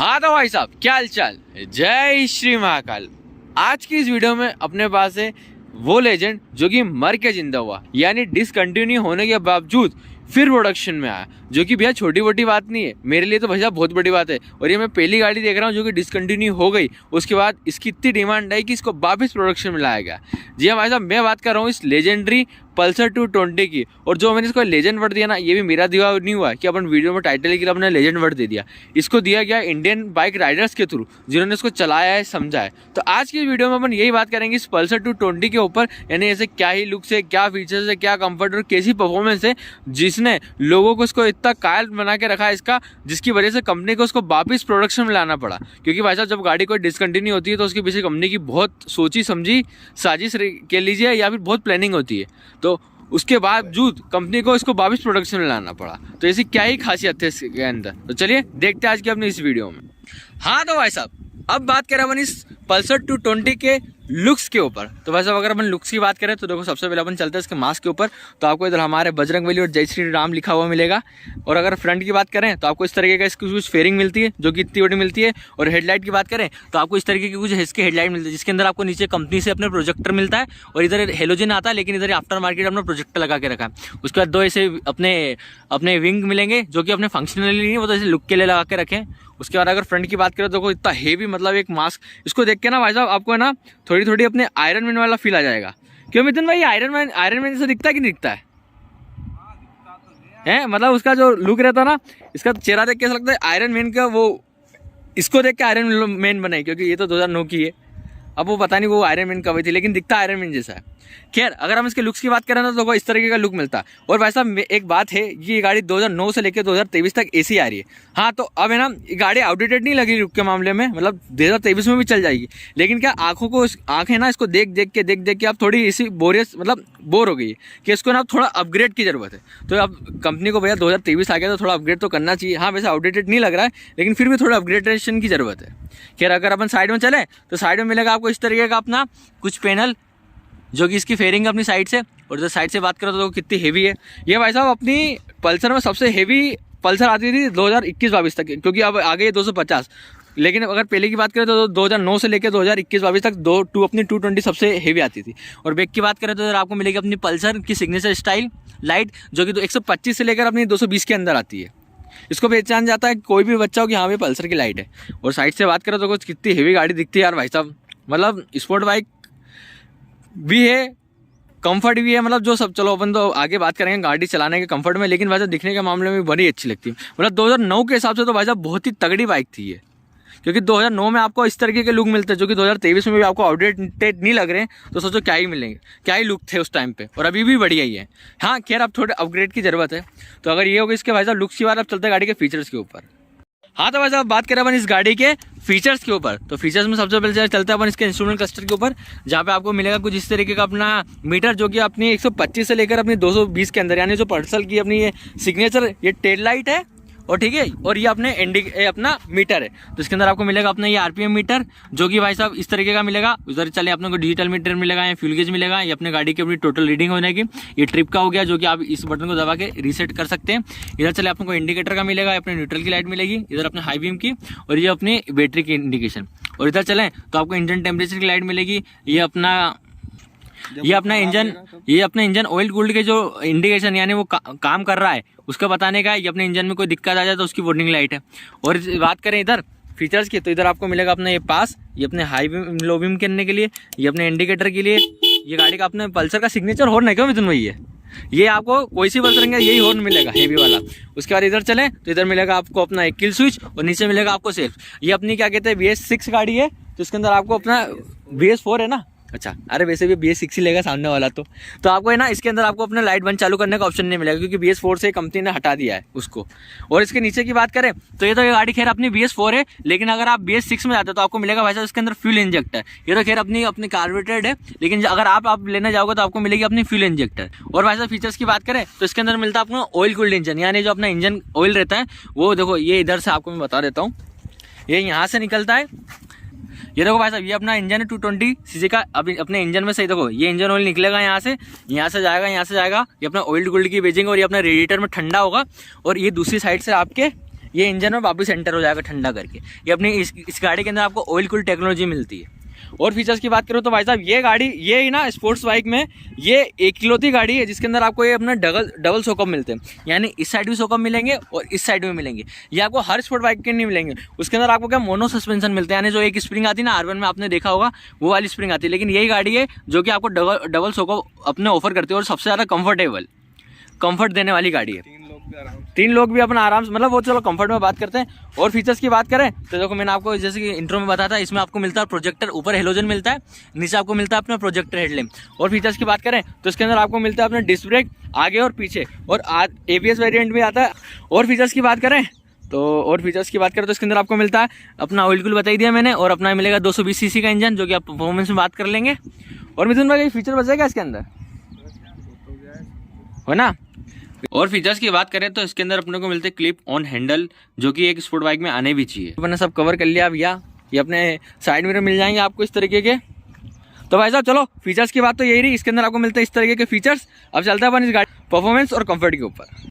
हाँ तो भाई साहब, क्या हाल चाल। जय श्री महाकाल। आज की इस वीडियो में अपने पास है वो लेजेंड जो कि मर के जिंदा हुआ, यानी डिसकंटिन्यू होने के बावजूद फिर प्रोडक्शन में आया, जो कि भैया छोटी मोटी बात नहीं है, मेरे लिए तो भैया बहुत बड़ी बात है। और ये मैं पहली गाड़ी देख रहा हूँ जो कि डिसकंटिन्यू हो गई, उसके बाद इसकी इतनी डिमांड आई कि इसको वापस प्रोडक्शन में लाया गया। जी हाँ भाई साहब, मैं बात कर रहा हूँ इस लेजेंडरी पल्सर 220 की। और जो मैंने इसको लेजेंड वर्ड दिया ना, ये भी मेरा दिया नहीं हुआ कि अपन वीडियो में टाइटल के लिए अपने लेजेंड वर्ड दे दिया। इसको दिया गया इंडियन बाइक राइडर्स के थ्रू, जिन्होंने इसको चलाया है, समझा है। तो आज की वीडियो में अपन यही बात करेंगे इस पल्सर 220 के ऊपर, यानी ऐसे क्या ही लुक्स है, क्या फीचर्स है, क्या कंफर्ट और कैसी परफॉर्मेंस है, जिसने लोगों को इसको इतना कायल बना के रखा है इसका, जिसकी वजह से कंपनी को उसको वापस प्रोडक्शन में लाना पड़ा। क्योंकि भाई साहब, जब गाड़ी कोई डिसकंटिन्यू होती है तो उसके पीछे कंपनी की बहुत सोची समझी साजिश कह लीजिए या फिर बहुत प्लानिंग होती है। तो उसके बावजूद कंपनी को इसको वापस प्रोडक्शन में लाना पड़ा। तो ऐसी क्या ही खासियत है इसके अंदर, तो चलिए देखते हैं आज की अपनी इस वीडियो में। हाँ तो भाई साहब, अब बात करें अपन इस पल्सर 220 के लुक्स के ऊपर। तो वैसे अगर अपन लुक्स की बात करें तो देखो, सबसे पहले अपन चलते हैं इसके मास्क के ऊपर। तो आपको इधर हमारे बजरंगबली और जय श्री राम लिखा हुआ मिलेगा। और अगर फ्रंट की बात करें तो आपको इस तरीके का इसकी कुछ फेयरिंग मिलती है जो कि इतनी बड़ी मिलती है। और हेडलाइट की बात करें तो आपको इस तरीके की कुछ इसके हेडलाइट मिलती है, जिसके अंदर आपको नीचे कंपनी से अपने प्रोजेक्टर मिलता है और इधर हेलोजन आता है, लेकिन इधर आफ्टर मार्केट अपना प्रोजेक्टर लगा के रखा है। उसके बाद दो ऐसे अपने विंग मिलेंगे जो कि अपने फंक्शनली नहीं, वो तो ऐसे लुक के लिए लगा के रखें। उसके बाद अगर फ्रंट की बात करें तो देखो, इतना हेवी मतलब एक मास्क, इसको देख के ना भाई साहब आपको है ना थोड़ी थोड़ी अपने आयरन मैन वाला फील आ जाएगा। क्यों मिथुन भाई, आयरन मैन जैसा दिखता है कि नहीं दिखता है? मतलब उसका जो लुक रहता है ना, इसका चेहरा देख के ऐसा लगता है आयरन मैन का, वो इसको देख के आयरन मैन बनाई, क्योंकि ये तो 2009 की है। अब वो पता नहीं वो आयरन मैन कब थी, लेकिन दिखता आयरन मैन जैसा है। खैर, अगर हम इसके लुक्स की बात करें ना तो इस तरीके का लुक मिलता है। और भाई साहब एक बात है, ये गाड़ी 2009 से लेकर 2023 तक एसी आ रही है। हाँ तो अब है ना, ये गाड़ी आउटडेटेड नहीं लगी लुक के मामले में, मतलब 2023 में भी चल जाएगी। लेकिन क्या आंखें ना इसको देख देख के आप थोड़ी इसी मतलब बोर हो गई है कि इसको ना थोड़ा अपग्रेड की जरूरत है। तो अब कंपनी को भैया 2023 आ गया तो थोड़ा अपग्रेड तो करना चाहिए। हाँ वैसे आउटडेटेड नहीं लग रहा है, लेकिन फिर भी थोड़ा अपग्रेडेशन की जरूरत है। खैर, अगर अपन साइड में चले तो साइड में मिलेगा आपको इस तरीके का अपना कुछ पैनल, जो कि इसकी फेयरिंग अपनी साइड से। और इधर साइड से बात करो तो कितनी हेवी है ये भाई साहब। अपनी पल्सर में सबसे हेवी पल्सर आती थी 2021-22 तक, क्योंकि अब आ गई है 250। लेकिन अगर पहले की बात करें तो 2009 से लेकर 2021-22 तक अपनी 220 सबसे हेवी आती थी। और बैक की बात करें तो इधर आपको मिलेगी अपनी पल्सर की सिग्नेचर स्टाइल लाइट, जो कि 125 से लेकर अपनी 220 के अंदर आती है। इसको पहचान जाता है कोई भी बच्चा हो कि हाँ भाई पल्सर की लाइट है। और साइड से बात करें तो कुछ कितनी हेवी गाड़ी दिखती है यार भाई साहब। मतलब स्पोर्ट बाइक भी है, कंफर्ट भी है, मतलब जो सब। चलो अपन तो आगे बात करेंगे गाड़ी चलाने के कंफर्ट में, लेकिन भाई साहब दिखने के मामले में बड़ी अच्छी लगती है। मतलब 2009 के हिसाब से तो भाई साहब बहुत ही तगड़ी बाइक थी ये, क्योंकि 2009 में आपको इस तरीके के लुक मिलते हैं जो कि 2023 में भी आपको आउटडेटेड नहीं लग रहे हैं। तो सोचो क्या ही मिलेंगे, क्या ही लुक थे उस टाइम पे, और अभी भी बढ़िया ही है। हाँ खैर, अब थोड़े अपग्रेड की जरूरत है। तो अगर ये होगा इसके भाई साहब लुक्स की बात, अब चलते हैं गाड़ी के फीचर्स के ऊपर। हाँ तो भाई साहब बात करें अपन इस गाड़ी के फीचर्स के ऊपर, तो फीचर्स में सबसे पहले चलते हैं अपन इसके इंस्ट्रूमेंट क्लस्टर के ऊपर, जहाँ पे आपको मिलेगा कुछ इस तरीके का अपना मीटर, जो कि अपनी 125 से लेकर अपनी 220 के अंदर, यानी जो पल्सर की अपनी ये सिग्नेचर ये टेल लाइट है। और ठीक है, और ये अपने अपना मीटर है। तो इसके अंदर आपको मिलेगा अपना ये आरपीएम मीटर, जो कि भाई साहब इस तरीके का मिलेगा। उधर चले अपने को डिजिटल मीटर मिलेगा, या फ्यूल गेज मिलेगा, ये अपने गाड़ी की अपनी टोटल रीडिंग होने की। ये ट्रिप का हो गया, जो कि आप इस बटन को दबा के रीसेट कर सकते हैं। इधर चले आपको इंडिकेटर का मिलेगा, अपने न्यूट्रल की लाइट मिलेगी, इधर अपने हाई बीम की, और ये अपनी बैटरी की इंडिकेशन। और इधर चले तो आपको इंजन टेम्परेचर की लाइट मिलेगी, ये अपने इंजन ऑयल कूल्ड के जो इंडिकेशन, यानी वो काम कर रहा है उसका बताने का है। ये अपने इंजन में कोई दिक्कत आ जाए तो उसकी वार्निंग लाइट है। और बात करें इधर फीचर्स की, तो इधर आपको मिलेगा अपना ये पास, ये अपने हाई बीम लो बीम करने के लिए, ये अपने इंडिकेटर के लिए, ये गाड़ी का अपने पल्सर का सिग्नेचर हॉर्न है। क्यों मिथुन भाई, ये आपको कोई सी पल्सर रहेंगे यही हॉर्न मिलेगा, हेवी वाला। उसके बाद इधर चले तो इधर मिलेगा आपको अपना एक किल स्विच, और नीचे मिलेगा आपको सेल्फ। ये अपनी क्या कहते हैं BS6 गाड़ी है, तो इसके अंदर आपको अपना BS4 है ना, अच्छा अरे वैसे भी BS6 ही लेगा सामने वाला। तो आपको है ना इसके अंदर आपको अपना लाइट बंद चालू करने का ऑप्शन नहीं मिलेगा, क्योंकि BS4 से कंपनी ने हटा दिया है उसको। और इसके नीचे की बात करें तो ये गाड़ी खैर अपनी BS4 है, लेकिन अगर आप BS6 में जाते हो तो आपको मिलेगा भाई साहब इसके अंदर फ्यूल इंजेक्टर। ये तो खैर अपनी कार्बोरेटेड है, लेकिन अगर आप लेने जाओगे तो आपको मिलेगी अपनी फ्यूल इंजेक्टर। और भाई साहब फीचर्स की बात करें तो इसके अंदर मिलता है अपना ऑयल कूल्ड इंजन, यानी जो अपना इंजन ऑयल रहता है वो देखो, ये इधर से आपको मैं बता देता हूँ, ये यहाँ से निकलता है। ये देखो भाई साहब, ये अपना इंजन है 220 सीसी का। अभी अपने इंजन में से देखो, ये इंजन ऑयल निकलेगा यहाँ से जाएगा, ये अपना ऑयल गोल्ड की बेजिंग, और ये अपना रेडिएटर में ठंडा होगा। और ये दूसरी साइड से आपके ये इंजन में वापस एंटर हो जाएगा ठंडा करके। ये अपनी इस गाड़ी के अंदर आपको ऑयल कूल टेक्नोलॉजी मिलती है। और फीचर्स की बात करूँ तो भाई साहब ये गाड़ी ये ही ना स्पोर्ट्स बाइक में ये इकलौती गाड़ी है जिसके अंदर आपको ये अपना डबल सोकअप मिलते हैं, यानी इस साइड भी सोकअप मिलेंगे और इस साइड में मिलेंगे। ये आपको हर स्पोर्ट बाइक के नहीं मिलेंगे। उसके अंदर आपको क्या मोनो सस्पेंशन मिलते हैं, यानी जो एक स्प्रिंग आती है ना R1 में आपने देखा होगा वो वाली स्प्रिंग आती है, लेकिन यही गाड़ी है जो कि आपको डबल सोकअप अपने ऑफर करती है और सबसे ज़्यादा कंफर्ट देने वाली गाड़ी है। 3 लोग भी अपना आराम से, मतलब वो चलो कंफर्ट में बात करते हैं। और फीचर्स की बात करें तो देखो मैंने आपको जैसे कि इंट्रो में बताया था, इसमें आपको मिलता है प्रोजेक्टर, ऊपर हेलोजन मिलता है, नीचे आपको मिलता है अपना प्रोजेक्टर हेडलैम्प। और फीचर्स की बात करें तो इसके अंदर आपको मिलता है अपना डिस्क ब्रेक आगे और पीछे, और ABS वेरिएंट भी आता है। और फीचर्स की बात करें तो इसके अंदर आपको मिलता है अपना ऑयल कूल बता ही दिया मैंने, और अपना मिलेगा 220 cc का इंजन जो कि आप परफॉर्मेंस में बात कर लेंगे। और मिथुन भाई फीचर बचेगा इसके अंदर, हो ना। और फीचर्स की बात करें तो इसके अंदर अपने को मिलते हैं क्लिप ऑन हैंडल, जो कि एक स्पोर्ट बाइक में आने भी चाहिए। मैंने सब कवर कर लिया भैया। ये अपने साइड मिरर मिल जाएंगे आपको इस तरीके के। तो भाई साहब चलो फीचर्स की बात तो यही रही, इसके अंदर आपको मिलते हैं इस तरीके के फीचर्स। अब चलता है अपन इस गाड़ी परफॉर्मेंस और कंफर्ट के ऊपर।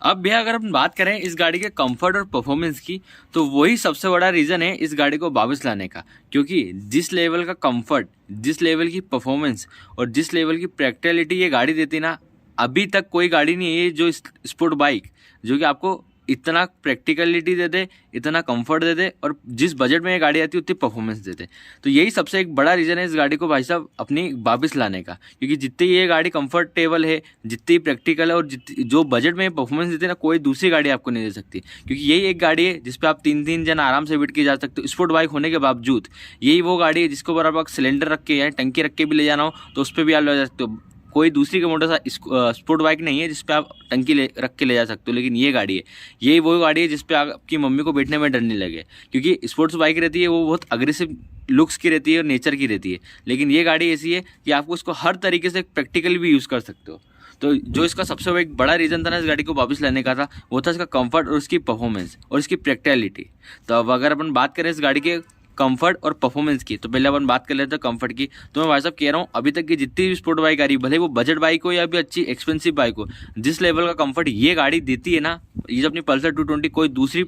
अब भैया अगर अपन बात करें इस गाड़ी के कंफर्ट और परफॉर्मेंस की, तो वही सबसे बड़ा रीज़न है इस गाड़ी को वापस लाने का, क्योंकि जिस लेवल का कंफर्ट, जिस लेवल की परफॉर्मेंस और जिस लेवल की प्रैक्टिकलिटी ये गाड़ी देती ना, अभी तक कोई गाड़ी नहीं है जो स्पोर्ट बाइक जो कि आपको इतना प्रैक्टिकलिटी दे दे, इतना कंफर्ट दे दे, और जिस बजट में ये गाड़ी आती है उतनी परफॉर्मेंस दे दे। तो यही सबसे एक बड़ा रीज़न है इस गाड़ी को भाई साहब अपनी वापस लाने का, क्योंकि जितनी ये गाड़ी कंफर्टेबल है, जितनी प्रैक्टिकल है, और जो बजट में परफॉर्मेंस देती है ना, कोई दूसरी गाड़ी आपको नहीं दे सकती। क्योंकि यही एक गाड़ी है जिस पर आप 3 जन आराम से बैठ के जा सकते हो स्पोर्ट बाइक होने के बावजूद। यही वो गाड़ी है जिसको ऊपर आप सिलेंडर रख के या टंकी रख के भी ले जाना हो तो उस पर भी आप ले जा सकते हो। कोई दूसरी का मोटर स्पोर्ट बाइक नहीं है जिस पे आप टंकी रख के ले जा सकते हो, लेकिन ये गाड़ी है, यही वो गाड़ी है जिस पे आपकी मम्मी को बैठने में डर नहीं लगे। क्योंकि स्पोर्ट्स बाइक रहती है वो बहुत अग्रेसिव लुक्स की रहती है और नेचर की रहती है, लेकिन ये गाड़ी ऐसी है कि आपको उसको हर तरीके से प्रैक्टिकली भी यूज़ कर सकते हो। तो जो इसका सबसे एक बड़ा रीज़न था ना इस गाड़ी को वापस लाने का था, वो था इसका कंफर्ट और उसकी परफॉर्मेंस और इसकी प्रैक्टिकलिटी। तो अब अगर अपन बात करें इस गाड़ी के कंफर्ट और परफॉर्मेंस की, तो पहले अपन बात कर लेते हैं कंफर्ट की। तो मैं भाई साहब कह रहा हूँ अभी तक की जितनी भी स्पोर्ट बाइक आ रही है, भले वो बजट बाइक हो या भी अच्छी एक्सपेंसिव बाइक हो, जिस लेवल का कंफर्ट ये गाड़ी देती है ना, ये जो अपनी पल्सर 220 कोई दूसरी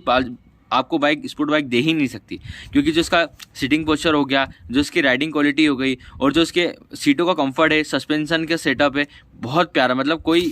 आपको बाइक स्पोर्ट बाइक दे ही नहीं सकती। क्योंकि जो इसका सीटिंग पोस्चर हो गया, जो इसकी राइडिंग क्वालिटी हो गई, और जो इसके सीटों का कंफर्ट है, सस्पेंशन का सेटअप है, बहुत प्यारा, मतलब कोई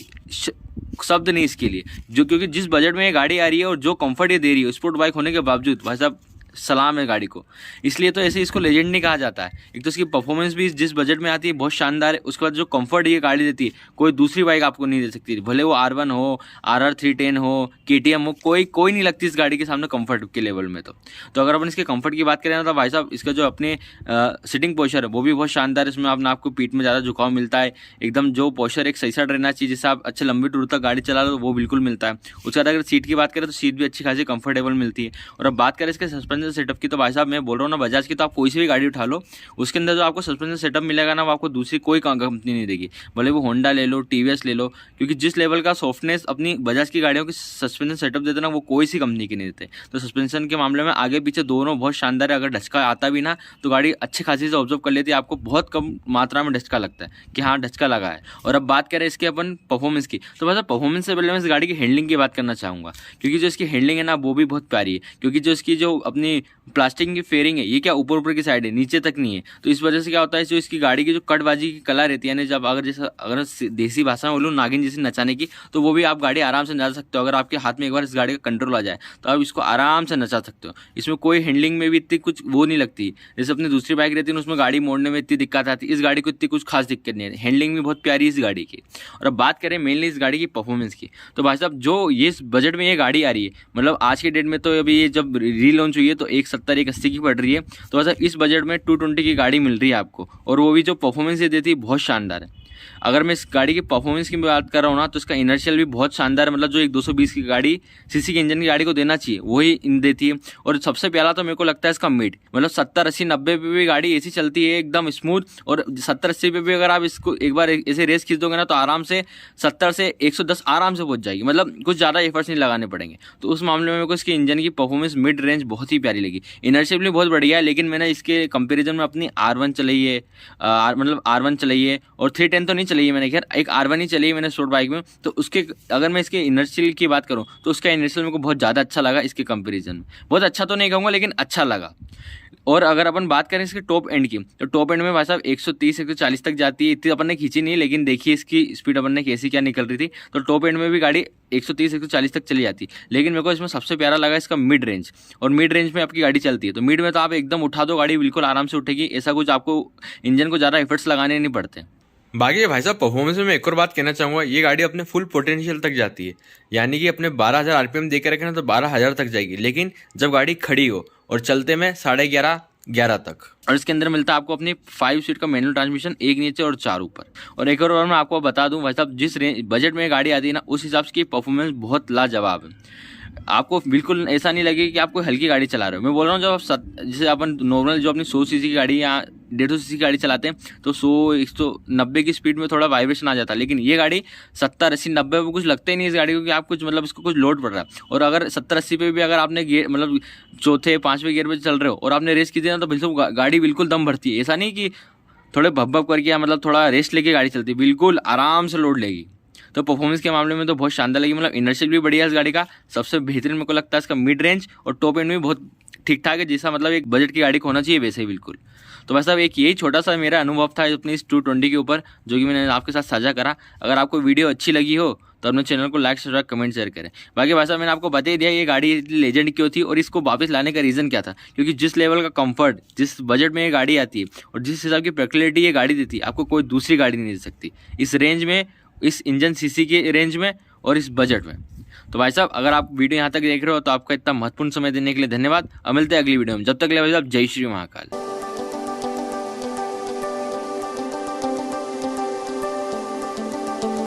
शब्द नहीं इसके लिए। जो क्योंकि जिस बजट में ये गाड़ी आ रही है और जो कंफर्ट ये दे रही है स्पोर्ट बाइक होने के बावजूद, भाई साहब सलाम है गाड़ी को। इसलिए तो ऐसे इसको लेजेंड नहीं कहा जाता है। एक तो इसकी परफॉर्मेंस भी जिस बजट में आती है बहुत शानदार है, उसके बाद जो कंफर्ट ये गाड़ी देती है कोई दूसरी बाइक आपको नहीं दे सकती। भले वो R1 हो, RR 310 हो, KTM हो, कोई नहीं लगती इस गाड़ी के सामने कंफर्ट के लेवल में। तो अगर अपन इसके कंफर्ट की बात करें ना, तो भाई साहब इसका जो अपने सिटिंग पोस्चर है वो भी बहुत शानदार है। इसमें अपना आपको पीठ में ज़्यादा झुकाव मिलता है, एकदम जो पोस्चर एक सही साइड रहना चाहिए, जिससे आप अच्छे लंबी टूर तक गाड़ी चला लो वो बिल्कुल मिलता है। उसके बाद अगर सीट की बात करें तो सीट भी अच्छी खासी कंफर्टेबल मिलती है। और अब बात करें इसके सस्पेंशन सेटअप की, तो भाई साहब मैं बोल रहा हूँ ना, बजाज की तो आप कोई सी भी गाड़ी उठा लो, उसके अंदर जो आपको सस्पेंशन सेटअप मिलेगा ना, वो आपको दूसरी कोई कंपनी नहीं देगी। भले वो होंडा ले लो, TVS ले लो, क्योंकि जिस लेवल का सॉफ्टनेस अपनी बजाज की गाड़ियों की सस्पेंशन सेटअप देते ना, वो कोई सी कंपनी की नहीं देते। तो सस्पेंशन के मामले में आगे पीछे दोनों बहुत शानदार है। अगर ढचका आता भी ना तो गाड़ी अच्छी खासी से ऑब्जर्व कर लेती है, आपको बहुत कम मात्रा में ढचका लगता है कि हाँ ढचका लगा है। और अब बात करें इसके अपन परफॉर्मेंस की, तो बस परफॉर्मेंस से पहले मैं इस गाड़ी की हैंडलिंग की बात करना चाहूँगा, क्योंकि जो इसकी हैंडलिंग है ना वो भी बहुत प्यारी है। क्योंकि जो इसकी जो अपनी प्लास्टिक की फेयरिंग है, ये क्या ऊपर की साइड है, नीचे तक नहीं है। तो इस वजह से क्या होता है, जो इसकी गाड़ी की जो कटबाजी की कला रहती है ना, जब अगर देसी भाषा में बोलूँ नागिन जैसे नचाने की, तो वो भी आप गाड़ी आराम से नचा सकते हो। अगर आपके हाथ में एक बार इस गाड़ी का कंट्रोल आ जाए तो आप इसको आराम से नचा सकते हो। इसमें कोई हैंडलिंग में भी इतनी कुछ वो नहीं लगती, जैसे अपनी दूसरी बाइक रहती है उसमें गाड़ी मोड़ने में इतनी दिक्कत आती है, इस गाड़ी को इतनी कुछ खास दिक्कत नहीं है। हैंडलिंग भी बहुत प्यारी है इस गाड़ी की। और अब बात करें मेनली इस गाड़ी की परफॉर्मेंस की, तो भाई साहब जो ये इस बजट में ये गाड़ी आ रही है, मतलब आज के डेट में तो अभी ये जब रीलॉन्च हुई है तो 170-180 की पड़ रही है। तो वैसा इस बजट में 220 की गाड़ी मिल रही है आपको, और वो भी जो परफॉर्मेंस ये देती है बहुत शानदार है। अगर मैं इस गाड़ी की परफॉर्मेंस की बात कर रहा हूँ ना, तो इसका इनर्शियल भी बहुत शानदार है। मतलब जो एक 220 की गाड़ी सीसी के इंजन की गाड़ी को देना चाहिए वही इन देती है। और सबसे पहला तो मेरे को लगता है इसका मिड, मतलब 70, 80, 90 पे भी गाड़ी ऐसी चलती है एकदम स्मूथ। और 70, 80 पे भी अगर आप इसको एक बार ऐसे रेस खींच दोगे ना, तो आराम से 70 से 110 आराम से पहुंच जाएगी, मतलब कुछ ज़्यादा एफर्ट्स नहीं लगाने पड़ेंगे। तो उस मामले में मेरे को इसके इंजन की परफॉर्मेंस मिड रेंज बहुत ही प्यारी लगी। इनर्शियल भी बहुत बढ़िया है, लेकिन मैंने इसके कंपेरिजन में अपनी R1 चलाई है, मतलब R1 चलाई है, और 310 तो तो नहीं चलाई है मैंने, खैर एक R1 ही चली है मैंने स्पोर्ट बाइक में। तो उसके अगर मैं इसके इनर्शियल की बात करूँ तो उसका इनर्शियल मेरे को बहुत ज़्यादा अच्छा लगा इसके कंपेरिजन में। बहुत अच्छा तो नहीं कहूँगा लेकिन अच्छा लगा। और अगर अपन बात करें इसके टॉप एंड की, तो टॉप एंड में भाई साहब 130 140 तक जाती है। इतनी अपन ने खींची नहीं, लेकिन देखिए इसकी स्पीड अपन ने कैसी क्या निकल रही थी। तो टॉप एंड में भी गाड़ी 130 140 तक चली जाती। लेकिन मेरे को इसमें सबसे प्यारा लगा इसका मिड रेंज। और मिड रेंज में आपकी गाड़ी चलती है, तो मिड में तो आप एकदम उठा दो गाड़ी, बिल्कुल आराम से उठेगी। ऐसा कुछ आपको इंजन को ज़्यादा एफर्ट्स लगाने नहीं पड़ते। बाकी भाई साहब परफॉर्मेंस में मैं एक और बात कहना चाहूँगा, ये गाड़ी अपने फुल पोटेंशियल तक जाती है। यानी कि अपने 12,000 आरपीएम दे के रखे ना तो 12,000 तक जाएगी, लेकिन जब गाड़ी खड़ी हो और चलते में 11:30 तक। और इसके अंदर मिलता है आपको अपनी 5 स्पीड का मैनुअल ट्रांसमिशन, एक नीचे और 4 ऊपर। और एक और मैं आपको बता दूं भाई साहब, जिस रेंज बजट में गाड़ी आती है ना, उस हिसाब से परफॉर्मेंस बहुत लाजवाब है। आपको बिल्कुल ऐसा नहीं लगे कि आप कोई हल्की गाड़ी चला रहे हो। मैं बोल रहा हूँ जब जैसे अपन नॉर्मल जो अपनी 100 सीसी की गाड़ी या 150 सीसी की गाड़ी चलाते हैं तो 100-190 की स्पीड में थोड़ा वाइब्रेशन आ जाता है। लेकिन ये गाड़ी 70-80-90 पे कुछ लगता ही नहीं इस गाड़ी को कि आप कुछ मतलब इसको कुछ लोड पड़ रहा है। और अगर 70-80 पे भी अगर आपने गियर मतलब चौथे 5वें गियर पे चल रहे हो और आपने रेस की थी ना, तो बिल्कुल गाड़ी बिल्कुल दम भरती है। ऐसा नहीं कि थोड़े भब करके या मतलब थोड़ा रेस्ट लेके गाड़ी चलती है, बिल्कुल आराम से लोड लेगी। तो परफॉर्मेंस के मामले में तो बहुत शानदार लगी। मतलब इनर्शियल भी बढ़िया है इस गाड़ी का। सबसे बेहतरीन मेरे को लगता है इसका मिड रेंज, और टॉप एंड भी बहुत ठीक ठाक है, जैसा मतलब एक बजट की गाड़ी को होना चाहिए वैसे ही बिल्कुल। तो बस अब एक यही छोटा सा मेरा अनुभव था अपनी इस 220 के ऊपर, जो कि मैंने आपके साथ साझा करा। अगर आपको वीडियो अच्छी लगी हो तो अपने चैनल को लाइक सब्सक्राइब कमेंट शेयर करें। बाकी भाई साहब मैंने आपको बता ही दिया ये गाड़ी लेजेंड क्यों थी और इसको वापस लाने का रीज़न क्या था। क्योंकि जिस लेवल का कंफर्ट, जिस बजट में ये गाड़ी आती है और जिस हिसाब की प्रैक्टिकलिटी ये गाड़ी देती है, आपको कोई दूसरी गाड़ी नहीं दे सकती इस रेंज में, इस इंजन सीसी के रेंज में और इस बजट में। तो भाई साहब अगर आप वीडियो यहाँ तक देख रहे हो तो आपका इतना महत्वपूर्ण समय देने के लिए धन्यवाद। अब मिलते हैं अगली वीडियो में, जब तक ले भाई साहब जय श्री महाकाल।